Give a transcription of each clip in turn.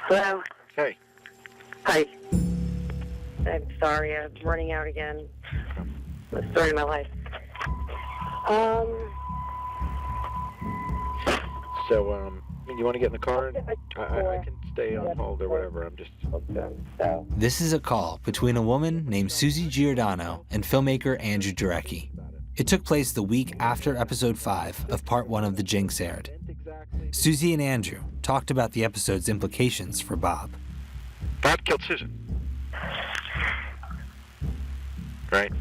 Hello. Hey. Hi. I'm sorry, I'm running out again. The story of my life. So, you want to get in the car? I can stay on hold or whatever. I'm just... This is a call between a woman named Susie Giordano and filmmaker Andrew Jarecki. It took place the week after episode 5 of part 1 of The Jinx aired. Susie and Andrew talked about the episode's implications for Bob. Bob killed Susan. Right?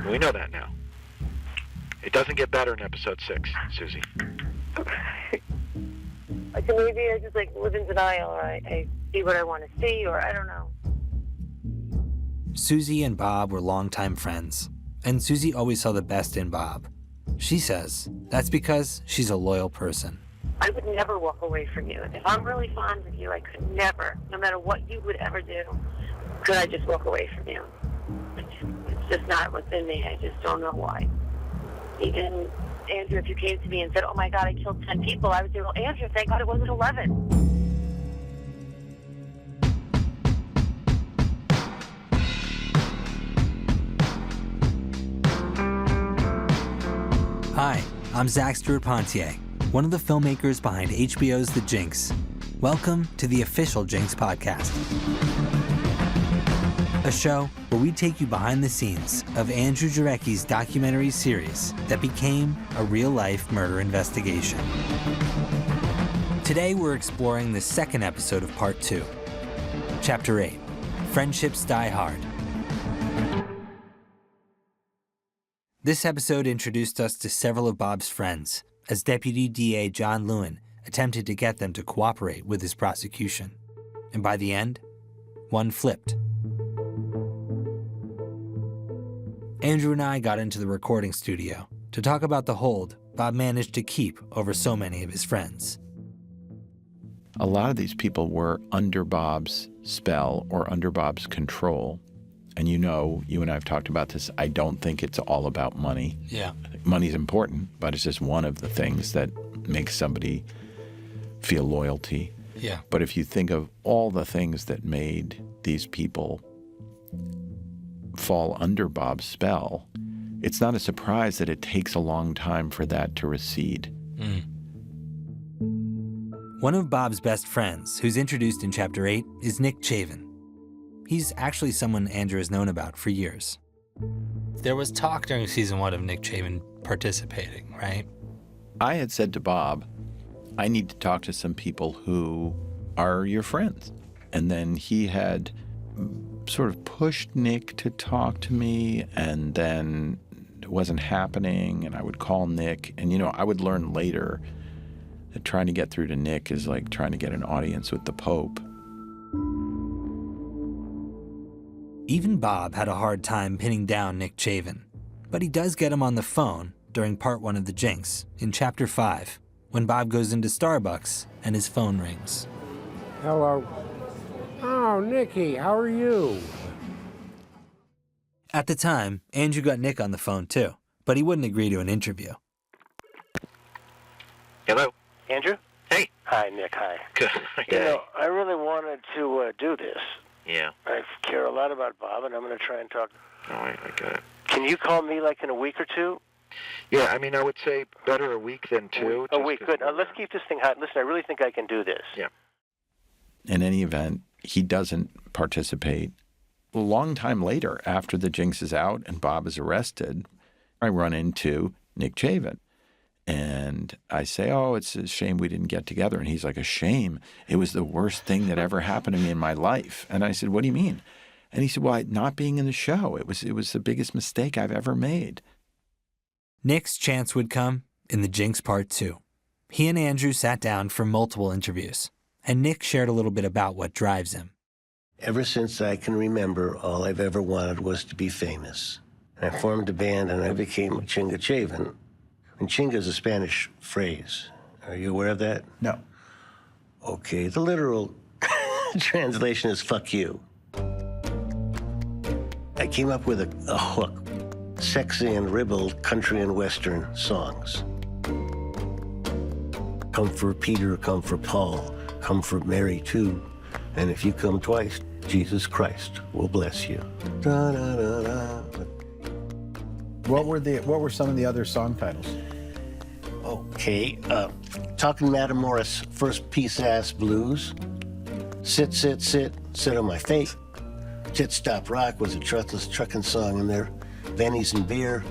We know that now. It doesn't get better in episode 6, Susie. Maybe I just live in denial, or I see what I want to see, or I don't know. Susie and Bob were longtime friends, and Susie always saw the best in Bob. She says that's because she's a loyal person. I would never walk away from you. If I'm really fond of you, I could never, no matter what you would ever do, could I just walk away from you. It's just not what's in me. I just don't know why. Even Andrew, if you came to me and said, oh my God, I killed 10 people, I would say, well, Andrew, thank God it wasn't 11. Hi, I'm Zach Stewart-Pontier, one of the filmmakers behind HBO's The Jinx. Welcome to the official Jinx podcast, a show where we take you behind the scenes of Andrew Jarecki's documentary series that became a real-life murder investigation. Today we're exploring the second episode of part 2, Chapter 8, Friendships Die Hard. This episode introduced us to several of Bob's friends as Deputy DA John Lewin attempted to get them to cooperate with his prosecution. And by the end, one flipped. Andrew and I got into the recording studio to talk about the hold Bob managed to keep over so many of his friends. A lot of these people were under Bob's spell or under Bob's control. And you and I have talked about this, I don't think it's all about money. Yeah. Money's important, but it's just one of the things that makes somebody feel loyalty. Yeah. But if you think of all the things that made these people fall under Bob's spell, it's not a surprise that it takes a long time for that to recede. One of Bob's best friends, who's introduced in Chapter 8, is Nick Chavin. He's actually someone Andrew has known about for years. There was talk during season 1 of Nick Chavin participating, right? I had said to Bob, I need to talk to some people who are your friends. And then he had sort of pushed Nick to talk to me, and then it wasn't happening, and I would call Nick. And, I would learn later that trying to get through to Nick is like trying to get an audience with the Pope. Even Bob had a hard time pinning down Nick Chavin, but he does get him on the phone during part 1 of The Jinx, in Chapter 5, when Bob goes into Starbucks and his phone rings. Hello. Oh, Nicky, how are you? At the time, Andrew got Nick on the phone too, but he wouldn't agree to an interview. Hello? Andrew? Hey. Hi, Nick, hi. Good. I really wanted to do this. Yeah. I care a lot about Bob, and I'm going to try and talk. All right, I got it. Can you call me in a week or two? Yeah, I would say better a week than 2. A week, good. Let's keep this thing hot. Listen, I really think I can do this. Yeah. In any event, he doesn't participate. A long time later, after The Jinx is out and Bob is arrested, I run into Nick Chavin. And I say, oh, it's a shame we didn't get together. And he's like, a shame? It was the worst thing that ever happened to me in my life. And I said, what do you mean? And he said, well, not being in the show. It was the biggest mistake I've ever made. Nick's chance would come in The Jinx Part 2. He and Andrew sat down for multiple interviews, and Nick shared a little bit about what drives him. Ever since I can remember, all I've ever wanted was to be famous. I formed a band and I became Chinga Chavin. And chinga is a Spanish phrase. Are you aware of that? No. Okay, the literal translation is fuck you. I came up with a hook. Sexy and ribald country and western songs. Come for Peter, come for Paul, come for Mary too. And if you come twice, Jesus Christ will bless you. Da, da, da, da. What were some of the other song titles? Okay, Talking Madam Morris, First Piece Ass Blues. Sit, sit, sit, sit on my face. Tit Stop Rock was a trustless trucking song in there. Bennies and Beer.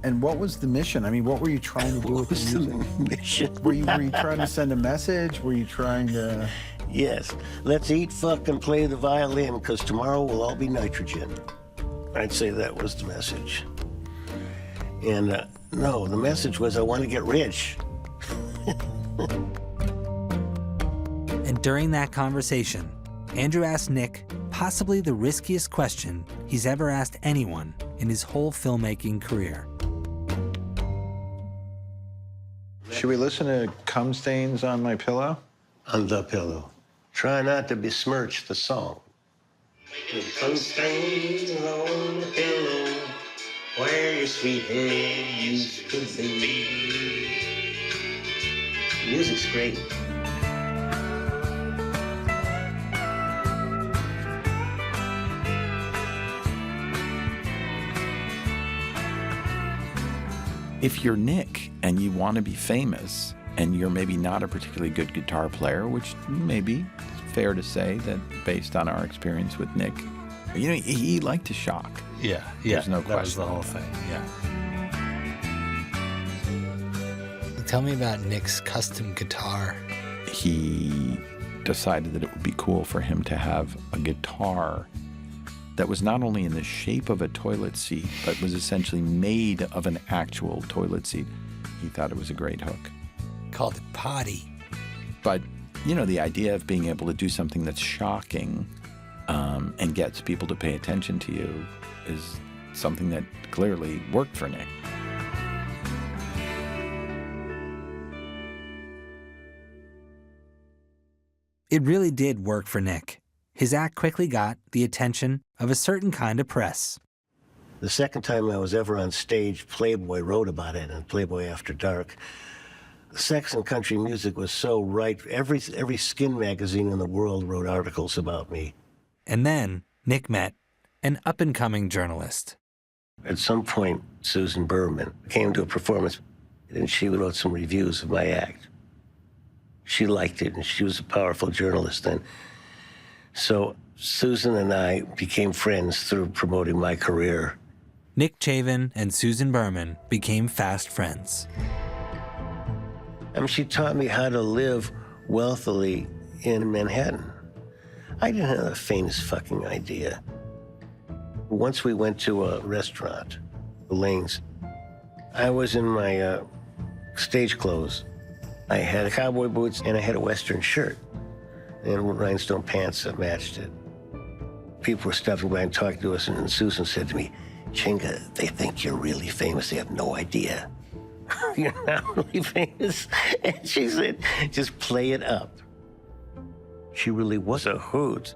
And what was the mission? I mean, what were you trying to do with the music? Mission? Were you trying to send a message? Were you trying to... Yes. Let's eat, fuck, and play the violin, because tomorrow we'll all be nitrogen. I'd say that was the message. And no, the message was I want to get rich. And during that conversation, Andrew asked Nick possibly the riskiest question he's ever asked anyone in his whole filmmaking career. Should we listen to Cum Stains on My Pillow? On the pillow. Try not to besmirch the song. Cum stains on the pillow where your sweet head used to be. Music's great. If you're Nick and you want to be famous and you're maybe not a particularly good guitar player, which maybe it's fair to say that based on our experience with Nick, you know, he liked to shock. Yeah, There's no that was question. the whole thing, yeah. Tell me about Nick's custom guitar. He decided that it would be cool for him to have a guitar that was not only in the shape of a toilet seat, but was essentially made of an actual toilet seat. He thought it was a great hook. Called it Potty. But, you know, the idea of being able to do something that's shocking and gets people to pay attention to you is something that clearly worked for Nick. It really did work for Nick. His act quickly got the attention of a certain kind of press. The second time I was ever on stage, Playboy wrote about it in Playboy After Dark. Sex and country music was so right. Every skin magazine in the world wrote articles about me. And then Nick met an up-and-coming journalist. At some point, Susan Berman came to a performance, and she wrote some reviews of my act. She liked it, and she was a powerful journalist then. So Susan and I became friends through promoting my career. Nick Chavin and Susan Berman became fast friends. I mean, she taught me how to live wealthily in Manhattan. I didn't have the faintest fucking idea. Once we went to a restaurant, the Lanes. I was in my stage clothes. I had cowboy boots and I had a Western shirt and rhinestone pants that matched it. People were stopping by and talking to us, and Susan said to me, "Chinga, they think you're really famous. They have no idea. You're not really famous." And she said, "Just play it up." She really was a hoot.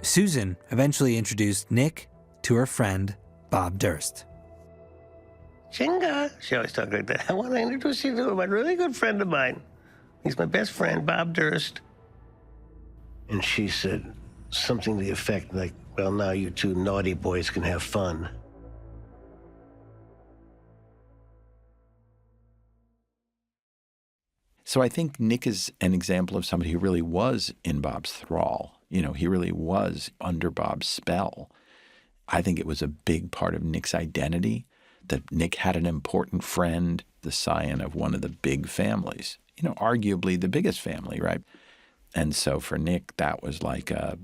Susan eventually introduced Nick to her friend, Bob Durst. "Chinga," she always talked like that. "I want to introduce you to a really good friend of mine. He's my best friend, Bob Durst." And she said something to the effect like, "Well, now you two naughty boys can have fun." So I think Nick is an example of somebody who really was in Bob's thrall. You know, he really was under Bob's spell. I think it was a big part of Nick's identity that Nick had an important friend, the scion of one of the big families, you know, arguably the biggest family, right? And so for Nick, that was like a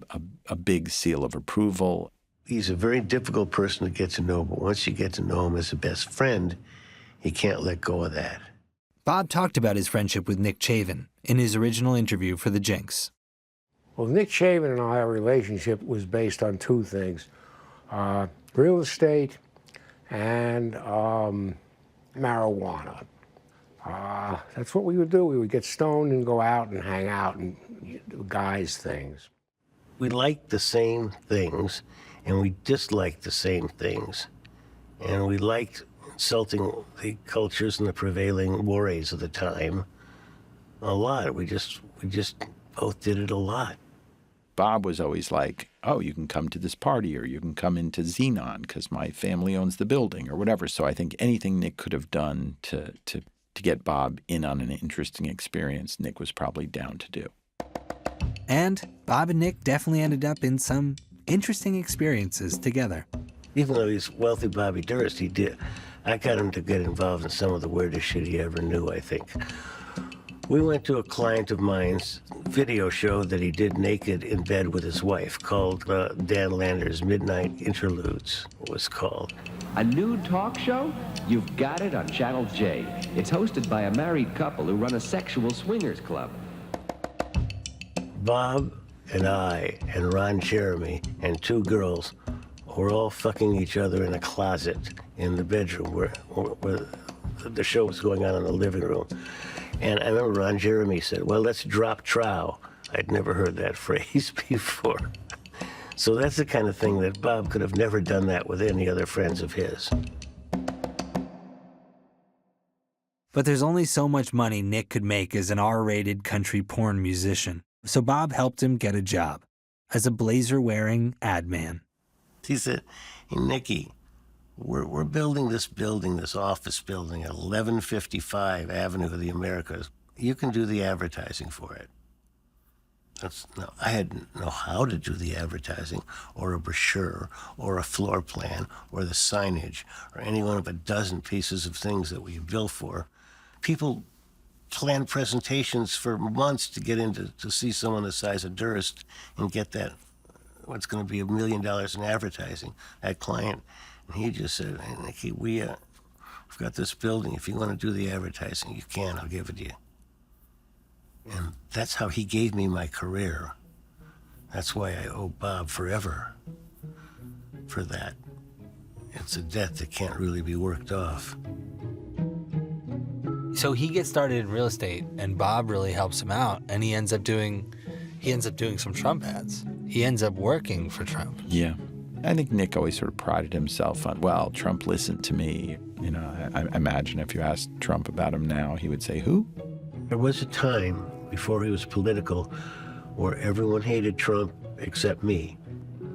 big seal of approval. He's a very difficult person to get to know, but once you get to know him as a best friend, you can't let go of that. Bob talked about his friendship with Nick Chavin in his original interview for the Jinx. Well, Nick Chavin and I, our relationship was based on two things, real estate and marijuana. That's what we would do. We would get stoned and go out and hang out and do guys' things. We liked the same things, and we disliked the same things. And we liked insulting the cultures and the prevailing mores of the time a lot. We just both did it a lot. Bob was always like, oh, you can come to this party or you can come into Xenon because my family owns the building or whatever. So I think anything Nick could have done to get Bob in on an interesting experience, Nick was probably down to do. And Bob and Nick definitely ended up in some interesting experiences together. Even though he's wealthy Bobby Durst, I got him to get involved in some of the weirdest shit he ever knew, I think. We went to a client of mine's video show that he did naked in bed with his wife called Dan Lander's Midnight Interludes, it was called. A nude talk show? You've got it on Channel J. It's hosted by a married couple who run a sexual swingers club. Bob and I and Ron Jeremy and two girls were all fucking each other in a closet in the bedroom where the show was going on in the living room. And I remember Ron Jeremy said, well, let's drop trow. I'd never heard that phrase before. So that's the kind of thing that Bob could have never done that with any other friends of his. But there's only so much money Nick could make as an R-rated country porn musician. So Bob helped him get a job as a blazer-wearing ad man. He said, hey, Nicky, we're building this office building at 1155 Avenue of the Americas. You can do the advertising for it. No, I didn't know how to do the advertising or a brochure or a floor plan or the signage or any one of a dozen pieces of things that we bill for. People plan presentations for months to get in to see someone the size of Durst and get that, what's going to be $1 million in advertising, that client. And he just said, hey, Nicky, we've got this building. If you want to do the advertising, you can. I'll give it to you. And that's how he gave me my career. That's why I owe Bob forever for that. It's a debt that can't really be worked off. So he gets started in real estate, and Bob really helps him out, and he ends up doing some Trump ads. He ends up working for Trump. Yeah. I think Nick always sort of prided himself on, well, Trump listened to me. You know, I imagine if you asked Trump about him now, he would say, who? There was a time before he was political where everyone hated Trump except me.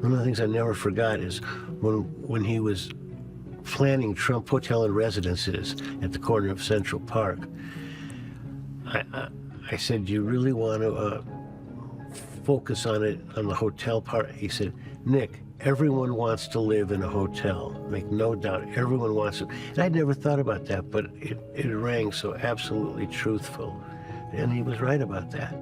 One of the things I never forgot is when he was planning Trump Hotel and Residences at the corner of Central Park, I said, do you really want to focus on the hotel part? He said, Nick, everyone wants to live in a hotel. Make no doubt, everyone wants to. And I'd never thought about that, but it rang so absolutely truthful. And he was right about that.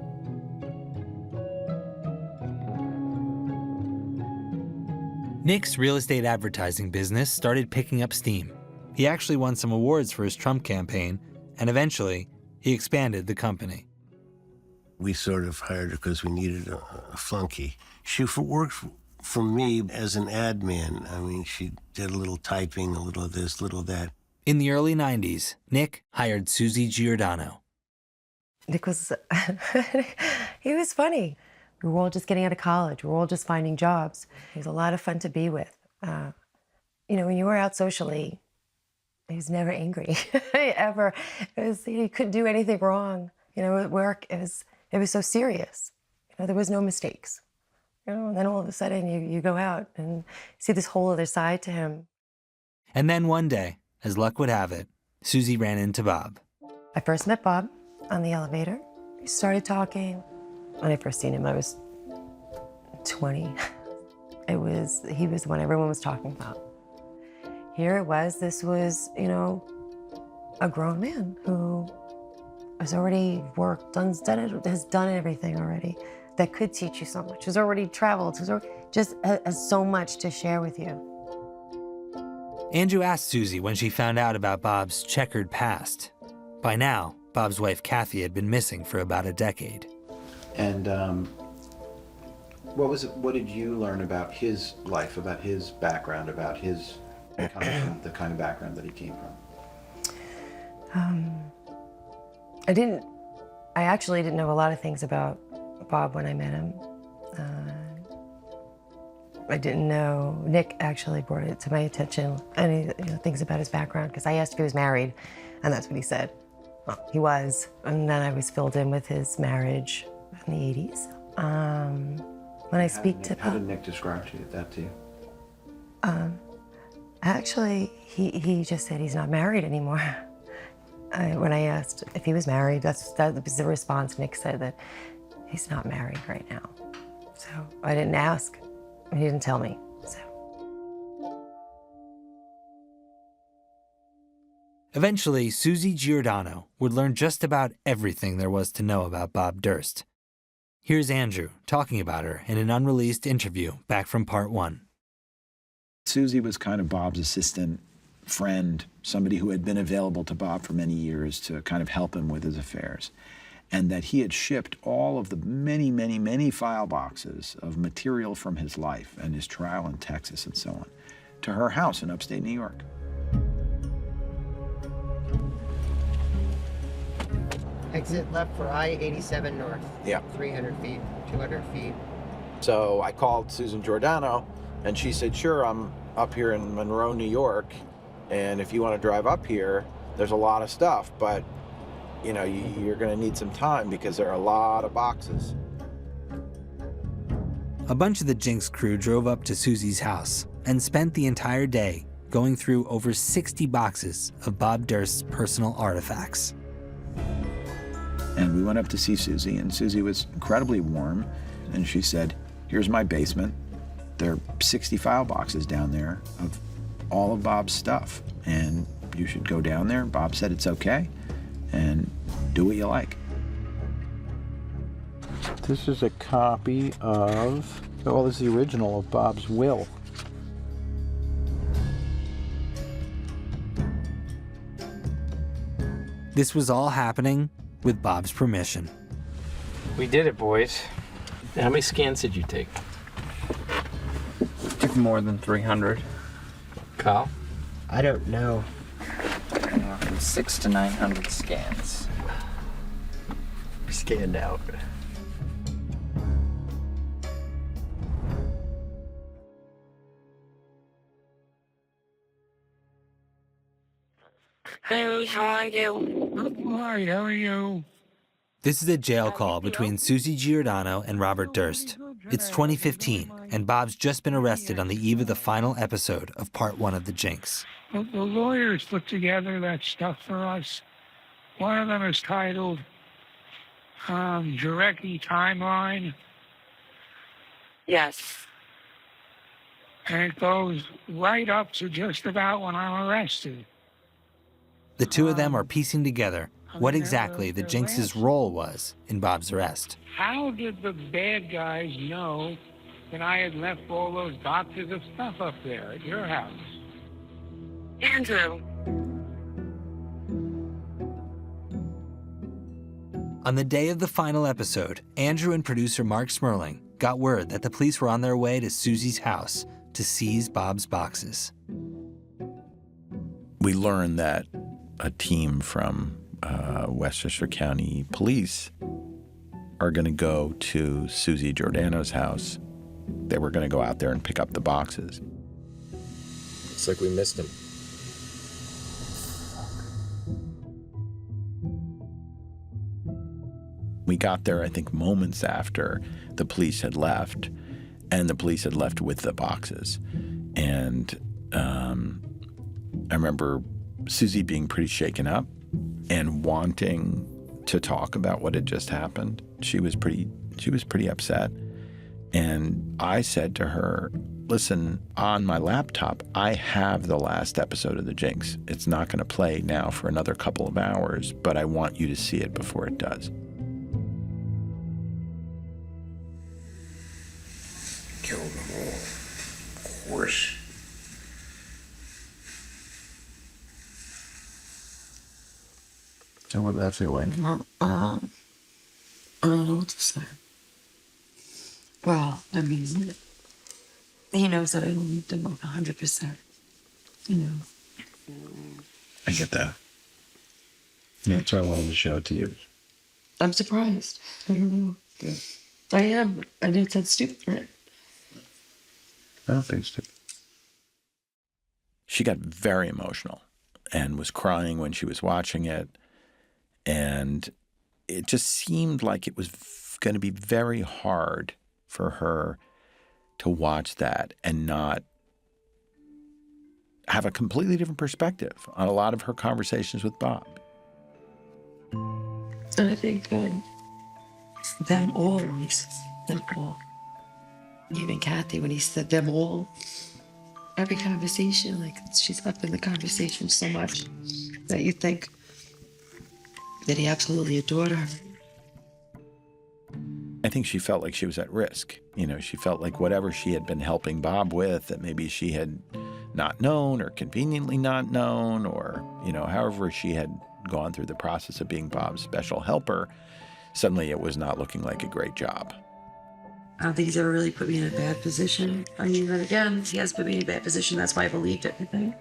Nick's real estate advertising business started picking up steam. He actually won some awards for his Trump campaign, and eventually, he expanded the company. We sort of hired her because we needed a flunky. She worked for me as an admin. I mean, she did a little typing, a little of this, a little of that. In the early 90s, Nick hired Susie Giordano. Nick was, he was funny. We were all just getting out of college. We were all just finding jobs. He was a lot of fun to be with. You know, when you were out socially, he was never angry, ever. He couldn't do anything wrong. You know, at work, it was so serious. You know, there was no mistakes. You know, and then all of a sudden you go out and see this whole other side to him. And then one day, as luck would have it, Susie ran into Bob. I first met Bob on the elevator. We started talking. When I first seen him, I was 20. He was the one everyone was talking about. Here it was, this was, you know, a grown man who has already worked, has done everything already that could teach you so much, has already traveled, just has so much to share with you. Andrew asked Susie when she found out about Bob's checkered past. By now, Bob's wife Kathy had been missing for about a decade. And what did you learn about his life, about his background, about his the kind of background that he came from? I actually didn't know a lot of things about Bob when I met him. I didn't know, Nick actually brought it to my attention, any things about his background, because I asked if he was married, and that's what he said. Well, he was, and then I was filled in with his marriage in the 80s. when I speak to How did Bob. Nick describe that to you? Actually, he just said he's not married anymore. When I asked if he was married, that was the response. Nick said that he's not married right now. So I didn't ask. He didn't tell me. So. Eventually, Susie Giordano would learn just about everything there was to know about Bob Durst. Here's Andrew talking about her in an unreleased interview back from part 1. Susie was kind of Bob's assistant, friend, somebody who had been available to Bob for many years to kind of help him with his affairs. And that he had shipped all of the many, many, many file boxes of material from his life and his trial in Texas and so on to her house in upstate New York. Exit left for I-87 north. Yeah. 300 feet, 200 feet. So I called Susan Giordano, and she said, sure, I'm up here in Monroe, New York, and if you want to drive up here, there's a lot of stuff, but you know, you're going to need some time because there are a lot of boxes. A bunch of the Jinx crew drove up to Susie's house and spent the entire day going through over 60 boxes of Bob Durst's personal artifacts. And we went up to see Susie, and Susie was incredibly warm, and she said, here's my basement. There are 60 file boxes down there of all of Bob's stuff, and you should go down there. Bob said it's okay, and do what you like. This is a copy of, well, this is the original of Bob's will. This was all happening with Bob's permission. We did it, boys. How many scans did you take? Took more than 300. Kyle? I don't know. From 600 to 900 scans. Scanned out. Hey, how are you? Hi, how are you? This is a jail call between Susie Giordano and Robert Durst. It's 2015, and Bob's just been arrested on the eve of the final episode of part 1 of The Jinx. The lawyers put together that stuff for us. One of them is titled Jarecki Timeline. Yes. And it goes right up to just about when I'm arrested. The two of them are piecing together what exactly the Jinx's role was in Bob's arrest. How did the bad guys know that I had left all those boxes of stuff up there at your house? Andrew. On the day of the final episode, Andrew and producer Mark Smerling got word that the police were on their way to Susie's house to seize Bob's boxes. We learned that a team from Westchester County Police are going to go to Susie Giordano's house. They were going to go out there and pick up the boxes. Looks like we missed him. We got there, I think, moments after the police had left, and the police had left with the boxes. And I remember Susie being pretty shaken up and wanting to talk about what had just happened. She was pretty upset. And I said to her, listen, on my laptop, I have the last episode of The Jinx. It's not going to play now for another couple of hours, but I want you to see it before it does. Kill them all, of course. So what did that feel like? I don't know what to say. Well, I mean, he knows that I believed him 100%. You know. I get that. Yeah, that's why I wanted to show it to you. I'm surprised. I don't know. Yeah. I am. I know it sounds stupid, right? I don't think it's stupid. She got very emotional and was crying when she was watching it. And it just seemed like it was going to be very hard for her to watch that and not have a completely different perspective on a lot of her conversations with Bob. And I think them all, even Kathy, when he said them all, every conversation, like she's up in the conversation so much that you think that he absolutely adored her. I think she felt like she was at risk. You know, she felt like whatever she had been helping Bob with, that maybe she had not known or conveniently not known, or, you know, however she had gone through the process of being Bob's special helper, suddenly it was not looking like a great job. I don't think he's ever really put me in a bad position. I mean, but again, he has put me in a bad position. That's why I believed everything.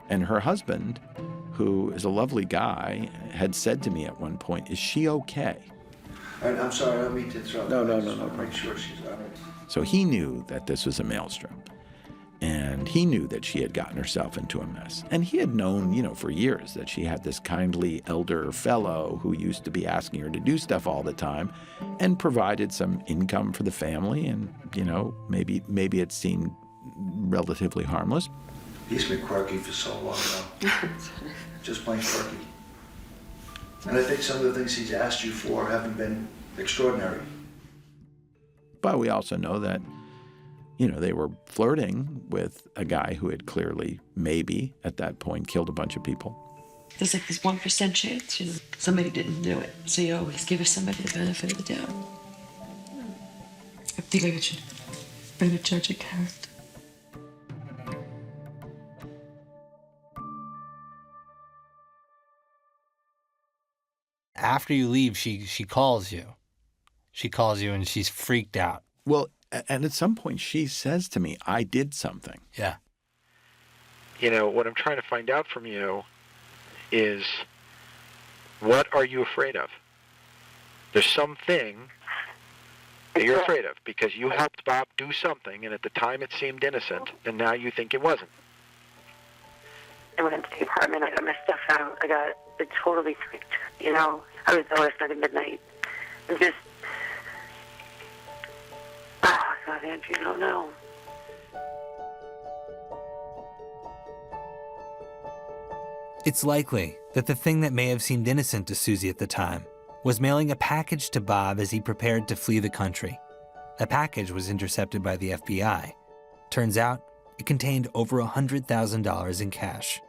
And her husband, who is a lovely guy, had said to me at one point, "Is she okay?" I'm sorry, I don't mean to interrupt. No. Make sure she's all right. So he knew that this was a maelstrom. And he knew that she had gotten herself into a mess. And he had known, you know, for years that she had this kindly elder fellow who used to be asking her to do stuff all the time and provided some income for the family. And, you know, maybe it seemed relatively harmless. He's been quirky for so long now. Just plain quirky. And I think some of the things he's asked you for haven't been extraordinary. But we also know that, you know, they were flirting with a guy who had clearly, maybe, at that point, killed a bunch of people. There's like this 1% chance, you know, somebody didn't do it. So you always give somebody the benefit of the doubt. I think I should better judge a character. After you leave, she calls you. She calls you and she's freaked out. Well, and at some point she says to me, "I did something." Yeah. You know, what I'm trying to find out from you is, what are you afraid of? There's something that you're afraid of because you helped Bob do something, and at the time it seemed innocent, and now you think it wasn't. I went into the apartment, I got my stuff out, I got totally freaked, you know. I was there last night at midnight. And just, oh, God, Andrew, you don't know. It's likely that the thing that may have seemed innocent to Susie at the time was mailing a package to Bob as he prepared to flee the country. The package was intercepted by the FBI. Turns out, it contained over $100,000 in cash,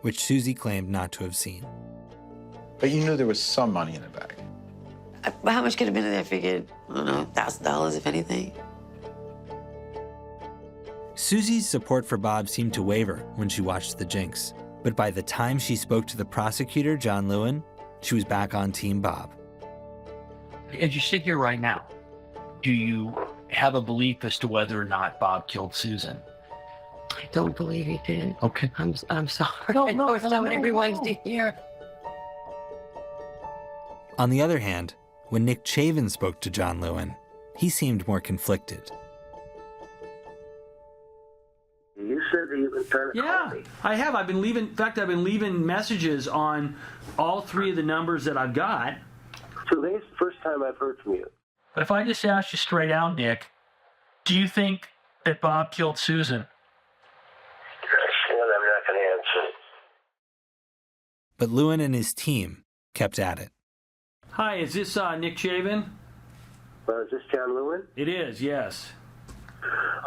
which Susie claimed not to have seen. But you knew there was some money in the bag. How much could have been in there? I figured, I don't know, $1,000 if anything. Susie's support for Bob seemed to waver when she watched the Jinx. But by the time she spoke to the prosecutor, John Lewin, she was back on Team Bob. As you sit here right now, do you have a belief as to whether or not Bob killed Susan? I don't believe he did. Okay. I'm sorry. No, it's not what everyone's to hear. On the other hand, when Nick Chavin spoke to John Lewin, he seemed more conflicted. You said that you've been trying to call me. I have. I've been leaving messages on all three of the numbers that I've got. Today's the first time I've heard from you. But if I just ask you straight out, Nick, do you think that Bob killed Susan? I'm not going to answer. But Lewin and his team kept at it. Hi, is this Nick Chavin? Is this John Lewin? It is, yes.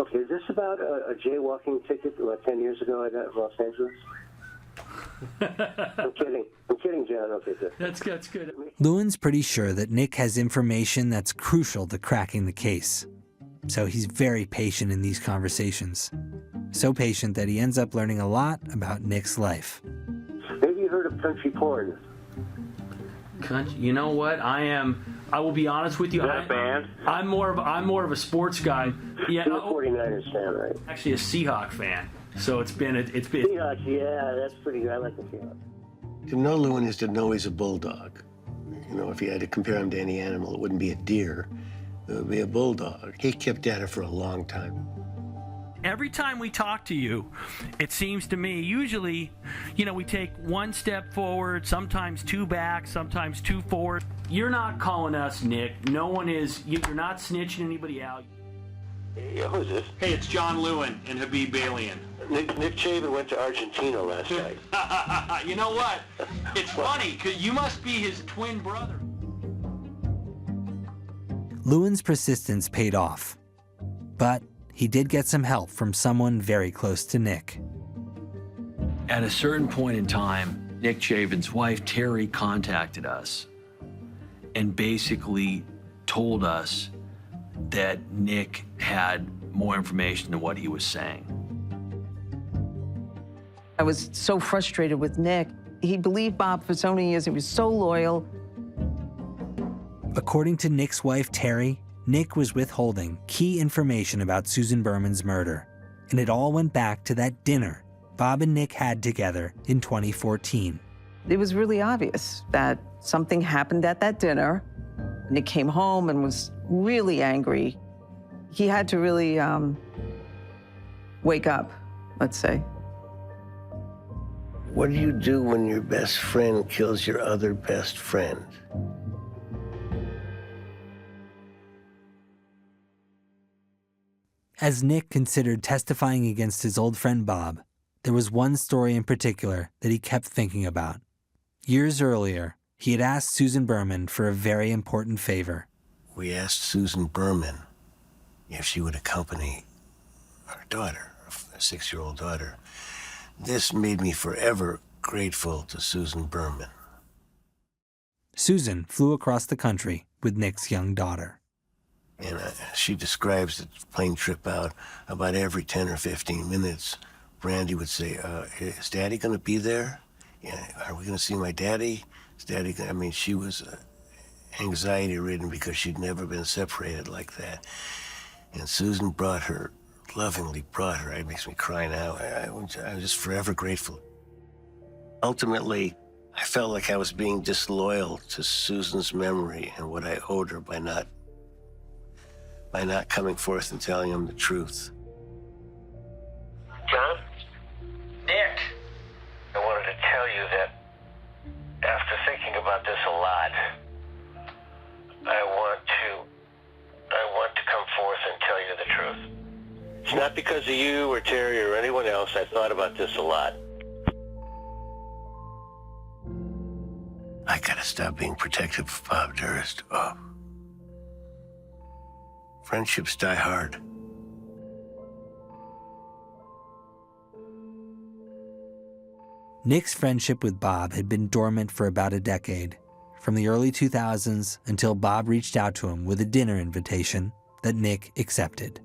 Okay, is this about a jaywalking ticket 10 years ago I got in Los Angeles? I'm kidding, John. Okay, good. That's good. Lewin's pretty sure that Nick has information that's crucial to cracking the case. So he's very patient in these conversations. So patient that he ends up learning a lot about Nick's life. Maybe you heard of country porn. You know what? I will be honest with you. Is that a band? I'm more of a sports guy. Yeah. You're a 49ers fan, right? Actually, a Seahawk fan. So it's been. Seahawks, yeah, that's pretty good. I like the Seahawks. To know Lewin is to know he's a bulldog. You know, if you had to compare him to any animal, it wouldn't be a deer. It would be a bulldog. He kept at it for a long time. Every time we talk to you, it seems to me, usually, we take one step forward, sometimes two back, sometimes two forward. You're not calling us Nick. No one is. You're not snitching anybody out. Yeah, who's this? Hey, it's John Lewin and Habib Balian. Nick Chavin went to Argentina last night. You know what? It's funny, because you must be his twin brother. Lewin's persistence paid off, but he did get some help from someone very close to Nick. At a certain point in time, Nick Chavin's wife, Terry, contacted us and basically told us that Nick had more information than what he was saying. I was so frustrated with Nick. He believed Bob for so many years. He was so loyal. According to Nick's wife, Terry, Nick was withholding key information about Susan Berman's murder, and it all went back to that dinner Bob and Nick had together in 2014. It was really obvious that something happened at that dinner. Nick came home and was really angry. He had to really wake up, let's say. What do you do when your best friend kills your other best friend? As Nick considered testifying against his old friend Bob, there was one story in particular that he kept thinking about. Years earlier, he had asked Susan Berman for a very important favor. We asked Susan Berman if she would accompany our daughter, a 6-year-old daughter. This made me forever grateful to Susan Berman. Susan flew across the country with Nick's young daughter. And she describes the plane trip out about every 10 or 15 minutes. Brandy would say, is Daddy going to be there? Yeah, are we going to see my daddy? Is Daddy gonna... I mean, she was anxiety-ridden because she'd never been separated like that. And Susan lovingly brought her. It makes me cry now. I'm just forever grateful. Ultimately, I felt like I was being disloyal to Susan's memory and what I owed her by not coming forth and telling him the truth. John? Nick! I wanted to tell you that after thinking about this a lot, I want to come forth and tell you the truth. It's not because of you or Terry or anyone else. I thought about this a lot. I gotta stop being protective of Bob Durst. Friendships die hard. Nick's friendship with Bob had been dormant for about a decade, from the early 2000s until Bob reached out to him with a dinner invitation that Nick accepted.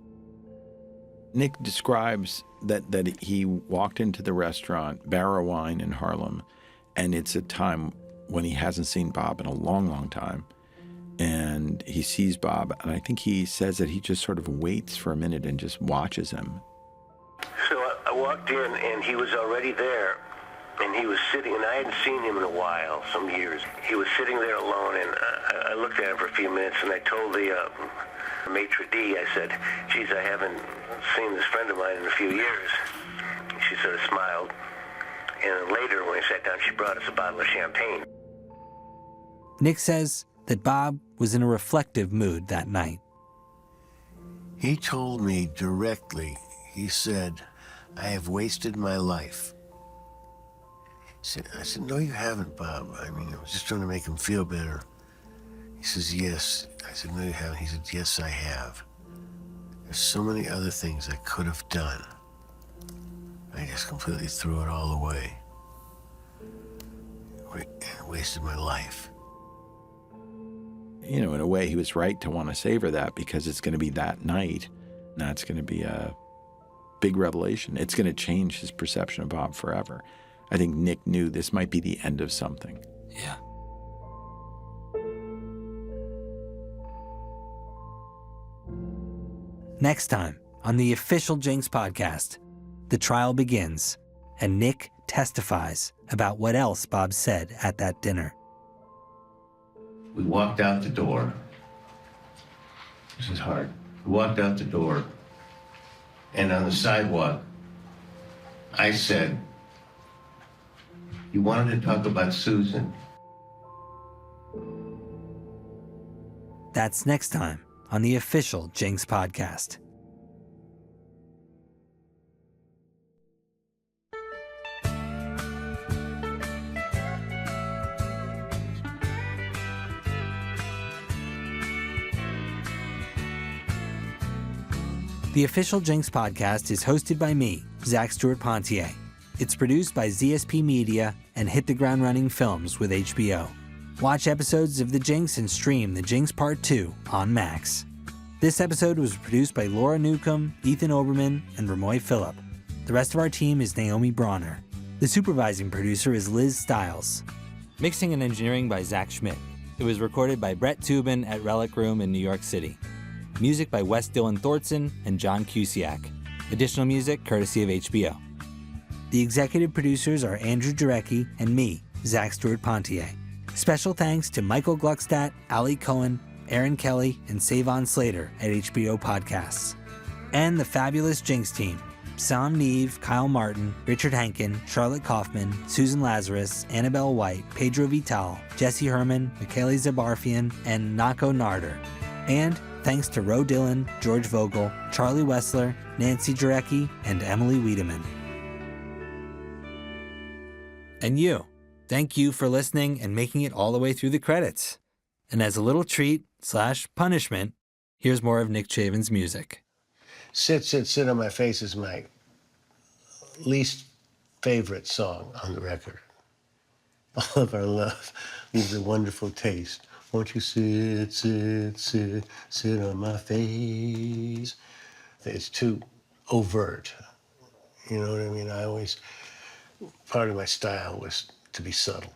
Nick describes that he walked into the restaurant, Barrow Wine in Harlem, and it's a time when he hasn't seen Bob in a long, long time. And he sees Bob, and I think he says that he just sort of waits for a minute and just watches him. So I walked in, and he was already there, and he was sitting, and I hadn't seen him in a while, some years. He was sitting there alone, and I looked at him for a few minutes, and I told the maitre d', I said, geez, I haven't seen this friend of mine in a few years. And she sort of smiled, and later, when we sat down, she brought us a bottle of champagne. Nick says that Bob was in a reflective mood that night. He told me directly, he said, I have wasted my life. I said, no, you haven't, Bob. I mean, I was just trying to make him feel better. He says, yes. I said, no, you haven't. He said, yes, I have. There's so many other things I could have done. I just completely threw it all away. Wasted my life. You know, in a way, he was right to want to savor that because it's going to be that night. And that's going to be a big revelation. It's going to change his perception of Bob forever. I think Nick knew this might be the end of something. Yeah. Next time on the official Jinx podcast, the trial begins and Nick testifies about what else Bob said at that dinner. We walked out the door. This is hard. We walked out the door, and on the sidewalk, I said, you wanted to talk about Susan. That's next time on the official Jinx podcast. The official Jinx podcast is hosted by me, Zach Stewart Pontier. It's produced by ZSP Media and Hit the Ground Running Films with HBO. Watch episodes of The Jinx and stream The Jinx Part 2 on Max. This episode was produced by Laura Newcomb, Ethan Oberman, and Ramoy Phillip. The rest of our team is Naomi Bronner. The supervising producer is Liz Stiles. Mixing and engineering by Zach Schmidt. It was recorded by Brett Tubin at Relic Room in New York City. Music by Wes Dylan Thornton and John Cusiak. Additional music courtesy of HBO. The executive producers are Andrew Jarecki and me, Zach Stewart Pontier. Special thanks to Michael Gluckstadt, Ali Cohen, Aaron Kelly, and Savon Slater at HBO Podcasts. And the fabulous Jinx team, Sam Neve, Kyle Martin, Richard Henkin, Charlotte Kaufman, Susan Lazarus, Annabelle White, Pedro Vital, Jesse Herman, Michele Zabarfian, and Nako Narder. And thanks to Ro Dillon, George Vogel, Charlie Wessler, Nancy Jarecki, and Emily Wiedemann. And you, thank you for listening and making it all the way through the credits. And as a little treat/punishment, here's more of Nick Chavin's music. Sit, Sit, Sit on My Face is my least favorite song on the record. All of our love leaves a wonderful taste. Won't you sit, sit, sit, sit on my face? It's too overt. You know what I mean? Part of my style was to be subtle.